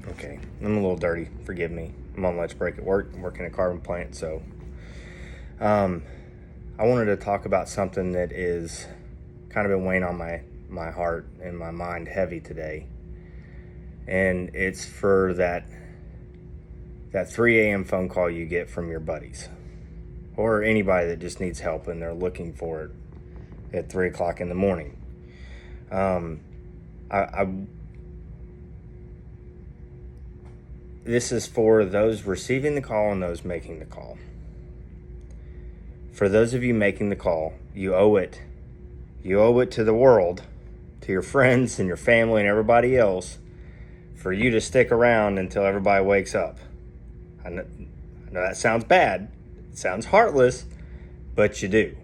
Okay, I'm a little dirty. Forgive me. I'm on lunch break at work. I'm working at a carbon plant, so I wanted to talk about something that is kind of been weighing on my heart and my mind heavy today, and it's for that 3 a.m. phone call you get from your buddies or anybody that just needs help and they're looking for it at 3 o'clock in the morning. This is for those receiving the call and those making the call. For those of you making the call, you owe it. You owe it to the world, to your friends and your family and everybody else, for you to stick around until everybody wakes up. I know that sounds bad. It sounds heartless, but you do.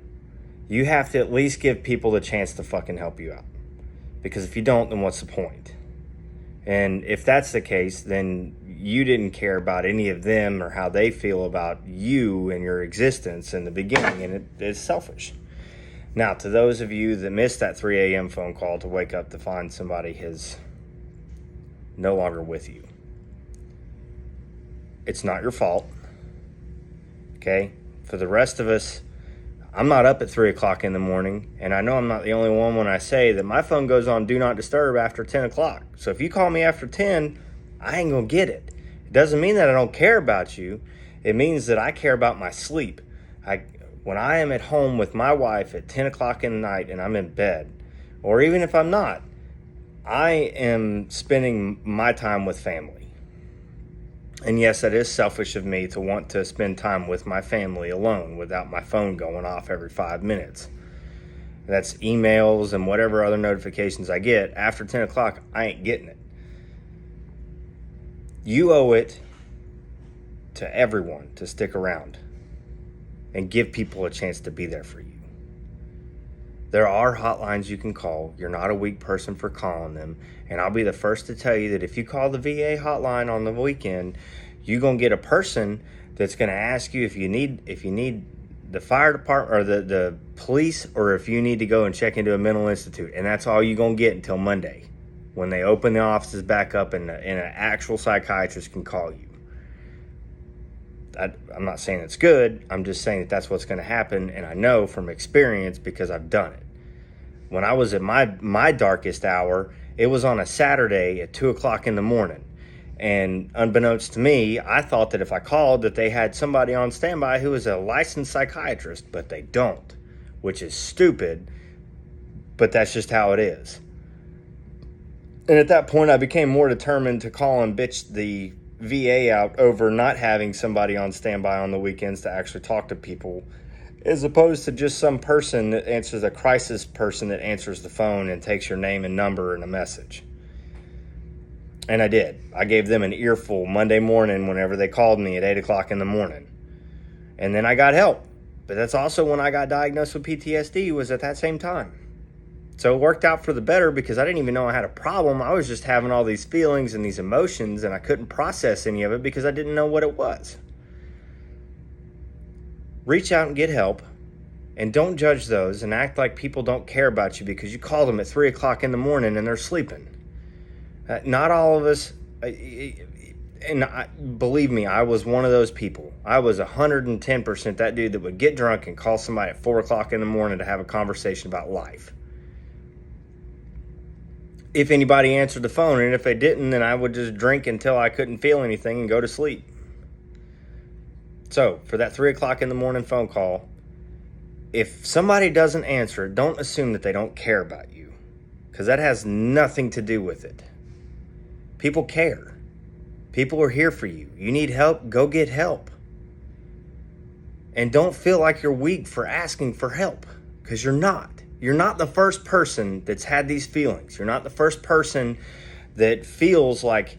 You have to at least give people the chance to fucking help you out. Because if you don't, then what's the point? And if that's the case, then you didn't care about any of them or how they feel about you and your existence in the beginning, and it is selfish. Now, to those of you that missed that 3 a.m. phone call to wake up to find somebody is no longer with you, it's not your fault, okay? For the rest of us, I'm not up at 3 o'clock in the morning, and I know I'm not the only one when I say that my phone goes on Do Not Disturb after 10 o'clock. So if you call me after 10, I ain't gonna get it. It doesn't mean that I don't care about you. It means that I care about my sleep. When I am at home with my wife at 10 o'clock in the night and I'm in bed, or even if I'm not, I am spending my time with family. And yes, that is selfish of me to want to spend time with my family alone without my phone going off every 5 minutes. That's emails and whatever other notifications I get. After 10 o'clock, I ain't getting it. You owe it to everyone to stick around and give people a chance to be there for you. There are hotlines you can call. You're not a weak person for calling them. And I'll be the first to tell you that if you call the VA hotline on the weekend, you're going to get a person that's going to ask you if you need the fire department or the police, or if you need to go and check into a mental institute. And that's all you're going to get until Monday, when they open the offices back up and an actual psychiatrist can call you. I'm not saying it's good. I'm just saying that that's what's going to happen, and I know from experience because I've done it. When I was at my darkest hour, it was on a Saturday at 2 o'clock in the morning. And unbeknownst to me, I thought that if I called that they had somebody on standby who was a licensed psychiatrist, but they don't, which is stupid, but that's just how it is. And at that point, I became more determined to call and bitch the VA out over not having somebody on standby on the weekends to actually talk to people, as opposed to just some person that answers, a crisis person that answers the phone and takes your name and number and a message. And I did. I gave them an earful Monday morning whenever they called me at 8 o'clock in the morning. And then I got help. But that's also when I got diagnosed with PTSD, was at that same time. So it worked out for the better because I didn't even know I had a problem. I was just having all these feelings and these emotions, and I couldn't process any of it because I didn't know what it was. Reach out and get help, and don't judge those and act like people don't care about you because you call them at 3 o'clock in the morning and they're sleeping. Not all of us, believe me, I was one of those people. I was 110% that dude that would get drunk and call somebody at 4 o'clock in the morning to have a conversation about life. If anybody answered the phone, and if they didn't, then I would just drink until I couldn't feel anything and go to sleep. So, for that 3 o'clock in the morning phone call, if somebody doesn't answer, don't assume that they don't care about you, because that has nothing to do with it. People care. People are here for you. You need help, go get help. And don't feel like you're weak for asking for help, because you're not. You're not the first person that's had these feelings. You're not the first person that feels like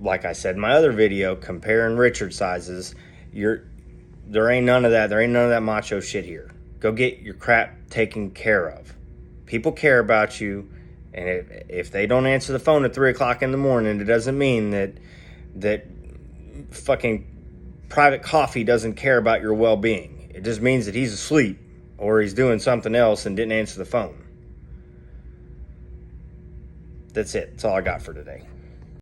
I said in my other video, comparing Richard sizes, there ain't none of that. There ain't none of that macho shit here. Go get your crap taken care of. People care about you, and if they don't answer the phone at 3 o'clock in the morning, it doesn't mean that fucking Private Coffee doesn't care about your well-being. It just means that he's asleep or he's doing something else and didn't answer the phone. That's it. That's all I got for today.